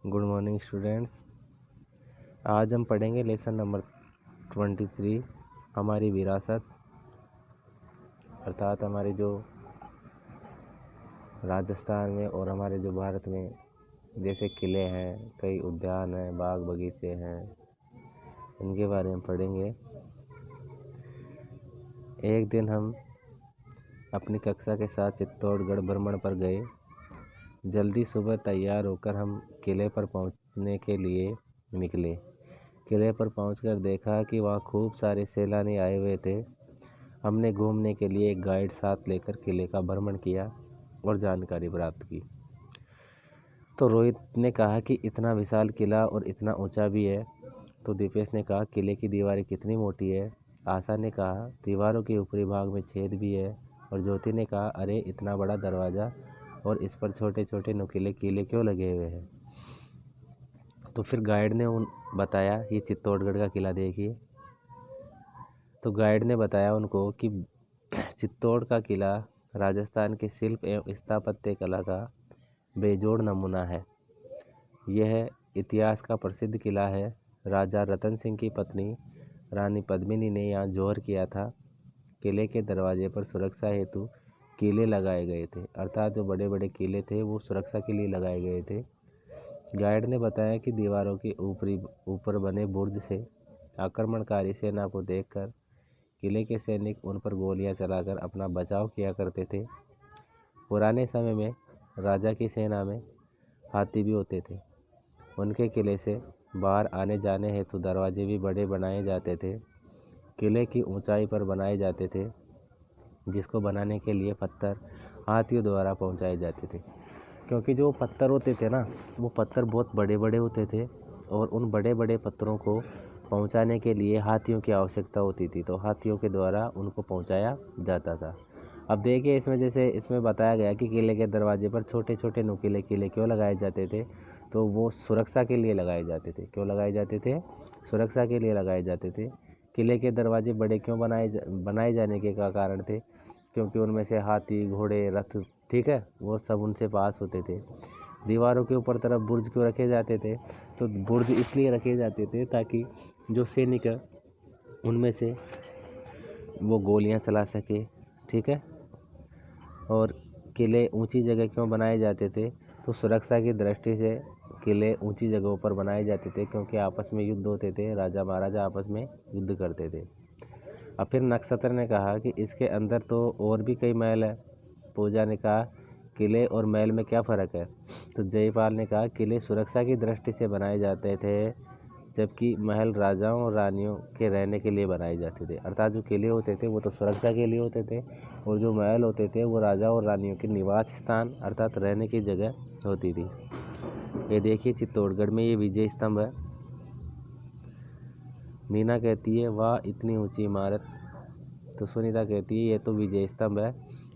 Good morning students. आज हम पढ़ेंगे लेसन नंबर 23 हमारी विरासत, अर्थात हमारे जो राजस्थान में और हमारे जो भारत में जैसे किले हैं, कई उद्यान हैं, बाग बगीचे हैं, इनके बारे में पढ़ेंगे। एक दिन हम अपनी कक्षा के साथ चित्तौड़गढ़ भ्रमण पर गए। जल्दी सुबह तैयार होकर हम किले पर पहुंचने के लिए निकले। किले पर पहुंचकर देखा कि वहाँ खूब सारे सैलानी आए हुए थे। हमने घूमने के लिए एक गाइड साथ लेकर किले का भ्रमण किया और जानकारी प्राप्त की। तो रोहित ने कहा कि इतना विशाल किला और इतना ऊंचा भी है। तो दीपेश ने कहा किले की दीवारें कितनी मोटी है। आशा ने कहा दीवारों के ऊपरी भाग में छेद भी है। और ज्योति ने कहा अरे इतना बड़ा दरवाज़ा और इस पर छोटे छोटे नुकीले कीले क्यों लगे हुए हैं। तो फिर गाइड ने बताया ये चित्तौड़गढ़ का किला देखिए। तो गाइड ने बताया उनको कि चित्तौड़ का किला राजस्थान के शिल्प एवं स्थापत्य कला का बेजोड़ नमूना है। यह इतिहास का प्रसिद्ध किला है। राजा रतन सिंह की पत्नी रानी पद्मिनी ने यहाँ जौहर किया था। किले के दरवाजे पर सुरक्षा हेतु कीले लगाए गए थे, अर्थात जो बड़े बड़े किले थे वो सुरक्षा के लिए लगाए गए थे। गाइड ने बताया कि दीवारों के ऊपर बने बुर्ज से आक्रमणकारी सेना को देखकर किले के सैनिक उन पर गोलियां चलाकर अपना बचाव किया करते थे। पुराने समय में राजा की सेना में हाथी भी होते थे। उनके किले से बाहर आने जाने हेतु दरवाजे भी बड़े बनाए जाते थे। किले की ऊंचाई पर बनाए जाते थे, जिसको बनाने के लिए पत्थर हाथियों द्वारा पहुंचाए जाते थे। क्योंकि जो पत्थर होते थे ना, वो पत्थर बहुत बड़े बड़े होते थे और उन बड़े बड़े पत्थरों को पहुंचाने के लिए हाथियों की आवश्यकता होती थी। तो हाथियों के द्वारा उनको पहुंचाया जाता था। अब देखिए इसमें जैसे इसमें बताया गया कि किले के दरवाजे पर छोटे छोटे नुकीले किले क्यों लगाए जाते थे। तो वो सुरक्षा के लिए लगाए जाते थे। क्यों लगाए जाते थे? सुरक्षा के लिए लगाए जाते थे। किले के दरवाजे बड़े क्यों बनाए जाने के का कारण थे? क्योंकि उनमें से हाथी, घोड़े, रथ, ठीक है, वो सब उनसे पास होते थे। दीवारों के ऊपर तरफ बुर्ज क्यों रखे जाते थे? तो बुर्ज इसलिए रखे जाते थे ताकि जो सैनिक है उनमें से वो गोलियां चला सके, ठीक है। और किले ऊंची जगह क्यों बनाए जाते थे? तो सुरक्षा की दृष्टि से किले ऊंची जगहों पर बनाए जाते थे, क्योंकि आपस में युद्ध होते थे, राजा महाराजा आपस में युद्ध करते थे। अब फिर नक्षत्र ने कहा कि इसके अंदर तो और भी कई महल है। पूजा ने कहा किले और महल में क्या फ़र्क है? तो जयपाल ने कहा किले सुरक्षा की दृष्टि से बनाए जाते थे, जबकि महल राजाओं और रानियों के रहने के लिए बनाए जाते थे। अर्थात जो किले होते थे वो तो सुरक्षा के लिए होते थे और जो महल होते थे वो राजा और रानियों के निवास स्थान अर्थात रहने की जगह होती थी। ये देखिए चित्तौड़गढ़ में ये विजय स्तंभ है। मीना कहती है वाह इतनी ऊंची इमारत। तो सुनीता कहती है ये तो विजय स्तंभ है।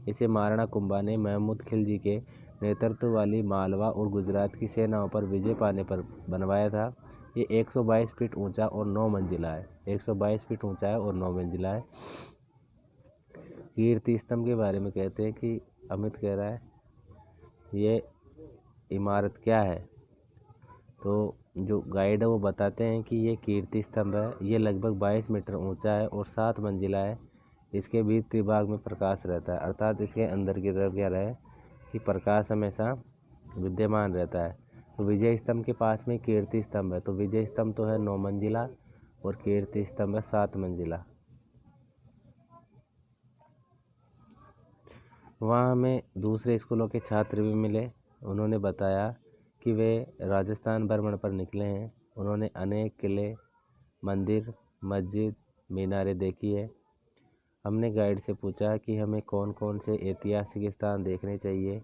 इसे महाराणा कुंभा ने महमूद खिलजी के नेतृत्व वाली मालवा और गुजरात की सेनाओं पर विजय पाने पर बनवाया था। ये 122 फीट ऊंचा और 9 मंजिला है। 122 फीट ऊंचा है और 9 मंजिला है। कीर्ति स्तंभ के बारे में कहते हैं कि अमित कह रहा है ये इमारत क्या है। तो जो गाइड है वो बताते हैं कि ये कीर्ति स्तंभ है। ये लगभग 22 मीटर ऊंचा है और 7 मंजिला है। इसके भीतरी भाग में प्रकाश रहता है, अर्थात इसके अंदर की तरफ क्या रहे कि प्रकाश हमेशा विद्यमान रहता है। तो विजय स्तंभ के पास में कीर्ति स्तंभ है। तो विजय स्तंभ तो है 9 मंजिला और कीर्ति स्तंभ है 7 मंजिला। वहाँ हमें दूसरे स्कूलों के छात्र भी मिले। उन्होंने बताया कि वे राजस्थान भ्रमण पर निकले हैं। उन्होंने अनेक किले, मंदिर, मस्जिद, मीनारें देखी है। हमने गाइड से पूछा कि हमें कौन कौन से ऐतिहासिक स्थान देखने चाहिए।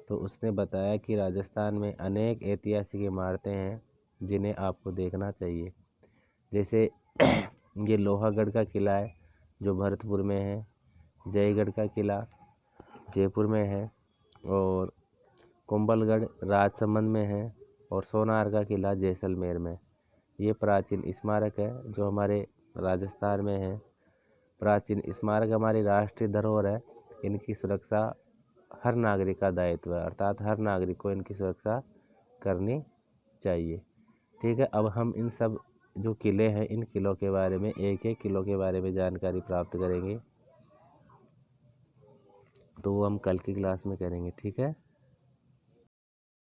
तो उसने बताया कि राजस्थान में अनेक ऐतिहासिक इमारतें हैं जिन्हें आपको देखना चाहिए। जैसे ये लोहागढ़ का किला है जो भरतपुर में है। जयगढ़ का किला जयपुर में है और कुंभलगढ़ राजसमंद में है और सोनार का किला जैसलमेर में। ये प्राचीन स्मारक है जो हमारे राजस्थान में है। प्राचीन स्मारक हमारी राष्ट्रीय धरोहर है। इनकी सुरक्षा हर नागरिक का दायित्व है, अर्थात हर नागरिक को इनकी सुरक्षा करनी चाहिए। ठीक है, अब हम इन सब जो किले हैं इन किलों के बारे में, एक एक किलो के बारे में जानकारी प्राप्त करेंगे, तो वो हम कल की क्लास में करेंगे। ठीक है।